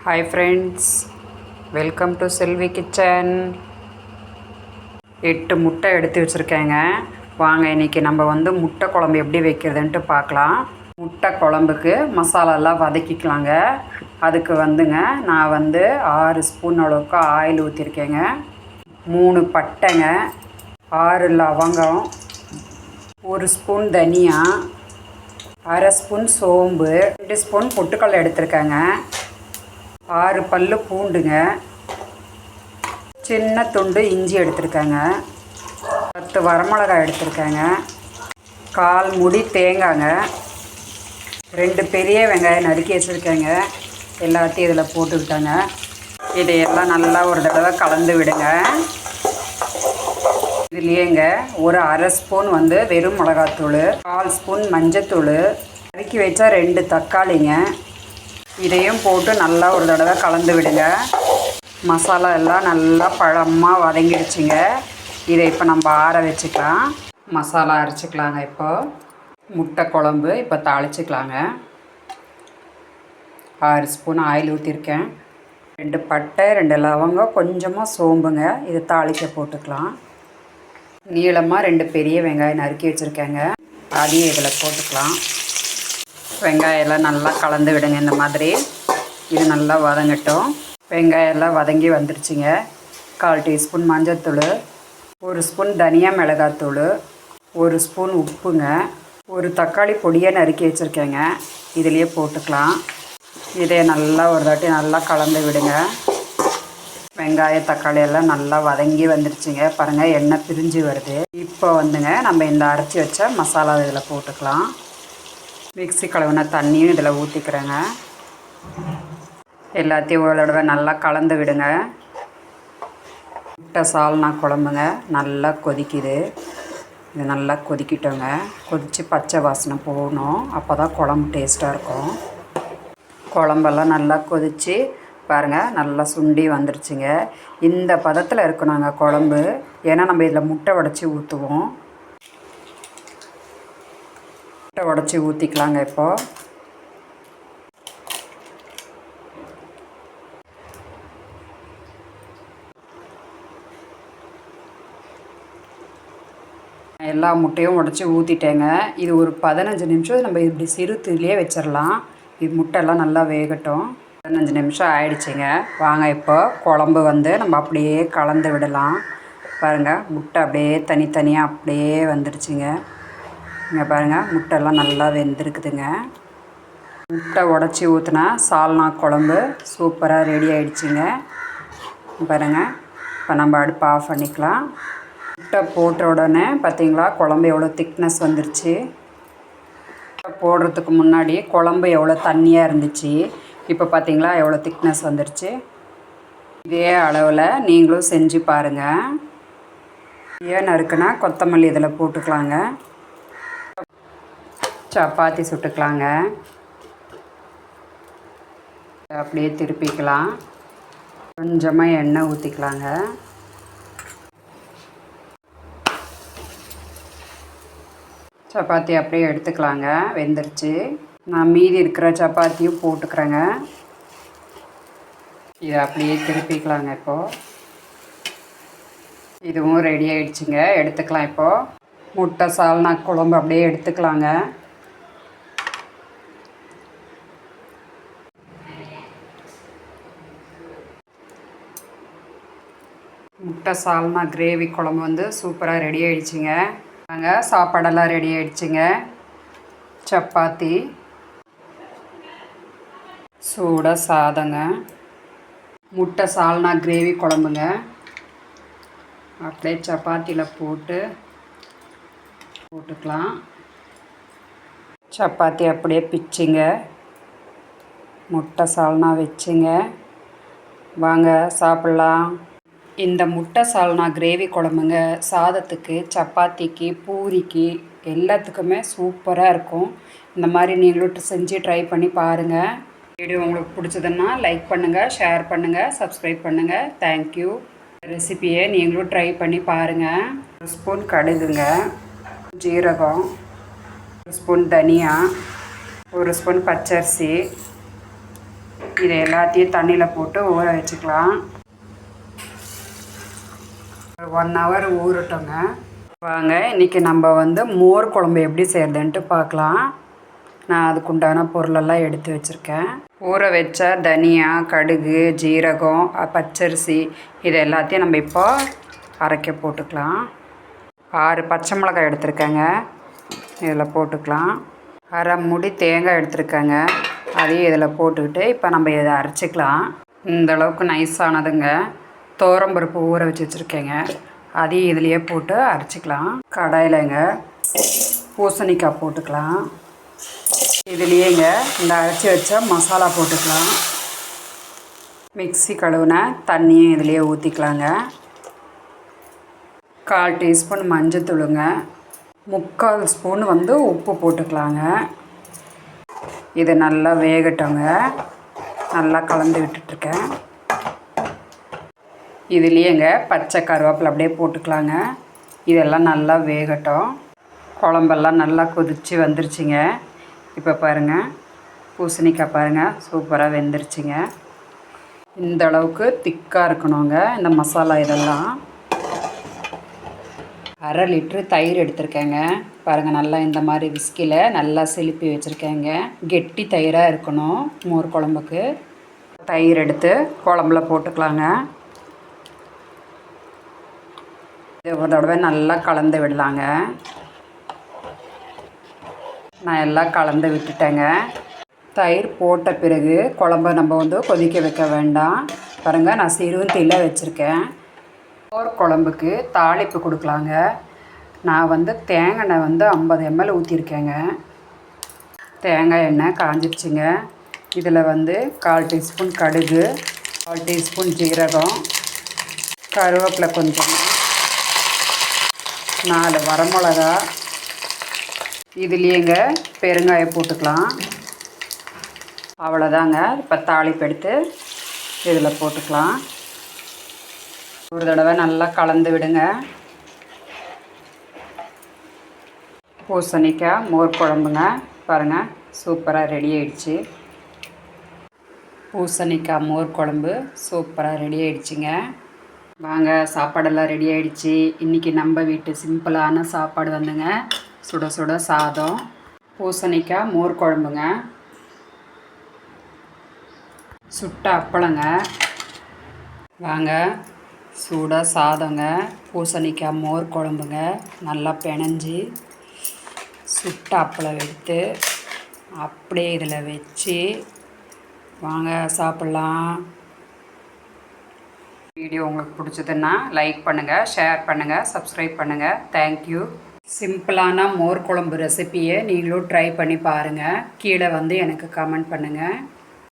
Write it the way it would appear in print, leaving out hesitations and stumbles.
Hi friends, welcome to Selvi kitchen. 8 முட்டை எடுத்து வச்சுருக்கேங்க. வாங்க இன்றைக்கி நம்ம முட்டை குழம்பு எப்படி வைக்கிறதுன்ட்டு பார்க்கலாம். முட்டை குழம்புக்கு மசாலாலாம் வதக்கிக்கலாங்க. அதுக்கு நான் 6 ஸ்பூன் அளவுக்கு ஆயில் ஊற்றிருக்கேங்க. 3 பட்டைங்க, 6 லவங்கம், 1 ஸ்பூன் தனியா, அரை ஸ்பூன் சோம்பு, 2 ஸ்பூன் பொட்டுக்கடலை எடுத்துருக்கேங்க, 6 பல்லு பூண்டுங்க, சின்ன துண்டு இஞ்சி எடுத்துருக்கேங்க, 10 வரமிளகாய் எடுத்துருக்கேங்க, 1/4 மூடி தேங்காய்ங்க, 2 பெரிய வெங்காயம் நறுக்கி வச்சுருக்கேங்க. எல்லாத்தையும் இதில் போட்டுக்கிட்டேங்க. இதையெல்லாம் நல்லா ஒரு தடவை கலந்து விடுங்க. இதுலேயேங்க ஒரு அரை ஸ்பூன் வெறும் மிளகாத்தூள், 1/4 ஸ்பூன் மஞ்சத்தூள், நறுக்கி வச்சா 2 தக்காளிங்க. இதையும் போட்டு நல்லா ஒரு தடவை கலந்து விடுங்க. மசாலா எல்லாம் நல்லா பழமாக வதங்கிடுச்சுங்க. இதை இப்போ நம்ம ஆற வச்சுக்கலாம். மசாலா அரைச்சிக்கலாங்க. இப்போது முட்டை குழம்பு இப்போ தாளிச்சிக்கலாங்க. 6 ஸ்பூன் ஆயில் ஊற்றிருக்கேன். 2 பட்டை, 2 லவங்கம், கொஞ்சமாக சோம்புங்க. இதை தாளிக்க போட்டுக்கலாம். நீளமாக 2 பெரிய வெங்காயம் நறுக்கி வச்சுருக்கேங்க. அதையும் இதில் போட்டுக்கலாம். வெங்காயம் எல்லாம் நல்லா கலந்து விடுங்க. இந்த மாதிரி இது நல்லா வதங்கட்டும். வெங்காயம் எல்லாம் வதங்கி வந்துருச்சுங்க. 1/4 டீஸ்பூன் மஞ்சள்தூள், 1 ஸ்பூன் தனியா மிளகாத்தூள், 1 ஸ்பூன் உப்புங்க, 1 தக்காளி பொடியை நறுக்கி வச்சுருக்கேங்க. இதிலையே போட்டுக்கலாம். இதை நல்லா ஒரு தாட்டி நல்லா கலந்து விடுங்க. வெங்காயம் தக்காளி எல்லாம் நல்லா வதங்கி வந்துருச்சுங்க. பாருங்கள், எண்ணெய் பிரிஞ்சு வருது. இப்போ நம்ம இந்த அரைச்சி வச்ச மசாலா இதில் போட்டுக்கலாம். மிக்ஸி கழுவின தண்ணியும் இதில் ஊற்றிக்கிறேங்க. எல்லாத்தையும் ஒரு தடவை நல்லா கலந்து விடுங்க. முட்டை சால்னா குழம்புங்க நல்லா கொதிக்குது. இது நல்லா கொதிக்கிட்டோங்க. கொதித்து பச்சை வாசனை போகணும். அப்போ தான் குழம்பு டேஸ்ட்டாக இருக்கும். குழம்பெல்லாம் நல்லா கொதித்து பாருங்கள், நல்லா சுண்டி வந்துருச்சுங்க. இந்த பதத்தில் இருக்கணுங்க குழம்பு. ஏன்னா நம்ம இதில் முட்டை உடச்சி ஊற்றுவோம். முட்டை உடச்சி ஊற்றிக்கலாங்க. இப்போது எல்லா முட்டையும் உடச்சி ஊற்றிட்டேங்க. இது ஒரு 15 நிமிஷம் நம்ம இப்படி சிறு தீயிலே வச்சிடலாம். இது முட்டையெல்லாம் நல்லா வேகட்டும். 15 நிமிஷம் ஆயிடுச்சுங்க. வாங்க இப்போ குழம்பு நம்ம அப்படியே கலந்து விடலாம். பாருங்கள், முட்டை அப்படியே தனித்தனியாக அப்படியே வந்துடுச்சுங்க. இங்கே பாருங்கள், முட்டைலாம் நல்லா வெந்திருக்குதுங்க. முட்டை உடச்சி ஊற்றினா சால்னா குழம்பு சூப்பராக ரெடி ஆகிடுச்சிங்க. பாருங்கள், இப்போ நம்ம அடுப்பை ஆஃப் பண்ணிக்கலாம். முட்டை போட்ட உடனே பார்த்திங்களா குழம்பு எவ்வளோ திக்னஸ் வந்துருச்சு. முட்டை போடுறதுக்கு முன்னாடி குழம்பு எவ்வளோ தண்ணியாக இருந்துச்சு. இப்போ பார்த்திங்களா எவ்வளோ திக்னஸ் வந்துருச்சு. இதே அளவில் நீங்களும் செஞ்சு பாருங்கள். ஏன் இருக்குன்னா கொத்தமல்லி இதில் போட்டுக்கலாங்க. சப்பாத்தி சுட்டுக்கலாங்க. அப்படியே திருப்பிக்கலாம். கொஞ்சமாக எண்ணெய் ஊற்றிக்கலாங்க. சப்பாத்தி அப்படியே எடுத்துக்கலாங்க. வெந்துருச்சு. நான் மீதி இருக்கிற சப்பாத்தியும் போட்டுக்கிறேங்க. இதை அப்படியே திருப்பிக்கலாங்க. இப்போது இதுவும் ரெடி ஆகிடுச்சுங்க. எடுத்துக்கலாம். இப்போது முட்டை சால்னா குழம்பு அப்படியே எடுத்துக்கலாங்க. முட்டை சால்னா கிரேவி குழம்பு சூப்பராக ரெடி ஆகிடுச்சிங்க. நாங்கள் சாப்பாடெல்லாம் ரெடி ஆகிடுச்சிங்க. சப்பாத்தி, சூட சாதங்க, முட்டை சால்னா கிரேவி குழம்புங்க. அப்படியே சப்பாத்தியில் போட்டுக்கலாம். சப்பாத்தி அப்படியே பிச்சுங்க. முட்டை சால்னா வச்சுங்க. வாங்க சாப்பிட்லாம். இந்த முட்டை சால்னா கிரேவி குழம்புங்க சாதத்துக்கு, சப்பாத்திக்கு, பூரிக்கு எல்லாத்துக்குமே சூப்பராக இருக்கும். இந்த மாதிரி நீங்களும் செஞ்சு ட்ரை பண்ணி பாருங்கள். வீடியோ உங்களுக்கு பிடிச்சதுன்னா லைக் பண்ணுங்கள், ஷேர் பண்ணுங்கள், சப்ஸ்கிரைப் பண்ணுங்கள். தேங்க்யூ. ரெசிபியை நீங்களும் ட்ரை பண்ணி பாருங்கள். 1 ஸ்பூன் கடுகுங்க, ஜீரகம், 1 ஸ்பூன் தனியா, 1 ஸ்பூன் பச்சரிசி, இதை எல்லாத்தையும் தண்ணியில் போட்டு ஊற வச்சுக்கலாம். ஒரு 1 hour ஊறட்டோங்க. வாங்க இன்றைக்கி நம்ம வந்து மோர் குழம்பு எப்படி செய்கிறதுன்ட்டு பார்க்கலாம். நான் அதுக்குண்டான பொருளெல்லாம் எடுத்து வச்சுருக்கேன். ஊற வச்ச தனியா, கடுகு, ஜீரகம், பச்சரிசி இது எல்லாத்தையும் நம்ம இப்போ அரைக்க போட்டுக்கலாம். 6 பச்சை மிளகாய் எடுத்துருக்கேங்க, இதில் போட்டுக்கலாம். அரை மூடி தேங்காய் எடுத்துருக்கேங்க, அதையும் இதில் போட்டுக்கிட்டு இப்போ நம்ம இதை அரைச்சிக்கலாம். இந்தளவுக்கு நைஸானதுங்க. துவரம்பருப்பு ஊற வச்சு வச்சுருக்கேங்க, அதையும் இதுலேயே போட்டு அரைச்சிக்கலாம். கடாயிலங்க பூசணிக்காய் போட்டுக்கலாம். இதுலேயேங்க இந்த அரைச்சி வச்ச மசாலா போட்டுக்கலாம். மிக்ஸி கழுவுன தண்ணியும் இதுலேயே ஊற்றிக்கலாங்க. 1/4 டீஸ்பூன் மஞ்சத்தூளுங்க, 3/4 ஸ்பூன் வந்து உப்பு போட்டுக்கலாங்க. இது நல்லா வேகட்டோங்க. நல்லா கலந்து விட்டுட்ருக்கேன். இதுலேயேங்க பச்சை கருவேப்பிலை அப்படியே போட்டுக்கலாங்க. இதெல்லாம் நல்லா வேகட்டும். குழம்பெல்லாம் நல்லா கொதித்து வந்துருச்சுங்க. இப்போ பாருங்கள், பூசணிக்காய் பாருங்கள் சூப்பராக வெந்துருச்சுங்க. இந்த அளவுக்கு திக்காக இருக்கணுங்க இந்த மசாலா. இதெல்லாம் 1/2 லிட்ரு தயிர் எடுத்திருக்கேங்க. பாருங்கள், நல்லா இந்த மாதிரி விஸ்கியில் நல்லா செலுப்பி வச்சுருக்கேங்க. கெட்டி தயிராக இருக்கணும் மோர் குழம்புக்கு. தயிர் எடுத்து குழம்புல போட்டுக்கலாங்க. இது ஒரு தடவை நல்லா கலந்து விடலாங்க. நான் எல்லாம் கலந்து விட்டுட்டேங்க. தயிர் போட்ட பிறகு குழம்ப நம்ம வந்து கொதிக்க வைக்க வேண்டாம். பாருங்கள், நான் சிறுந்தீயில் வச்சுருக்கேன். மோர் குழம்புக்கு தாளிப்பு கொடுக்கலாங்க. நான் வந்து தேங்காய் எண்ணெய் வந்து 50 ml ஊற்றிருக்கேங்க. தேங்காய் எண்ணெய் காஞ்சிருச்சுங்க. இதில் வந்து 1/4 டீஸ்பூன் கடுகு, 1/4 டீஸ்பூன் ஜீரகம், கருவேப்பிலை கொஞ்சம், 4 வரமிளகா, இதுலேயேங்க பெருங்காயம் போட்டுக்கலாம். அவ்வளோதாங்க. இப்போ தாளிப்பு எடுத்து இதில் போட்டுக்கலாம். ஒரு தடவை நல்லா கலந்து விடுங்க. பூசணிக்காய் மோர் குழம்புங்க பாருங்கள், சூப்பராக ரெடி ஆயிடுச்சு. பூசணிக்காய் மோர் குழம்பு சூப்பராக ரெடி ஆயிடுச்சுங்க. வாங்க, சாப்பாடெல்லாம் ரெடி ஆயிடுச்சு. இன்றைக்கி நம்ம வீட்டு சிம்பிளான சாப்பாடு வந்துங்க, சுட சுட சாதம், பூசணிக்காய் மோர் குழம்புங்க, சுட்ட அப்பளங்க. வாங்க, சூட சாதங்க, பூசணிக்காய் மோர் குழம்புங்க, நல்லா பிணைஞ்சி சுட்ட அப்பளம் எடுத்து அப்படியே இதில் வச்சு வாங்க சாப்பிட்லாம். வீடியோ உங்களுக்கு பிடிச்சதுன்னா லைக் பண்ணுங்கள், ஷேர் பண்ணுங்கள், சப்ஸ்கிரைப் பண்ணுங்கள். தேங்க்யூ. சிம்பிளான மோர் குழம்பு ரெசிப்பியை நீங்களும் ட்ரை பண்ணி பாருங்கள். கீழே வந்து எனக்கு கமெண்ட் பண்ணுங்கள்.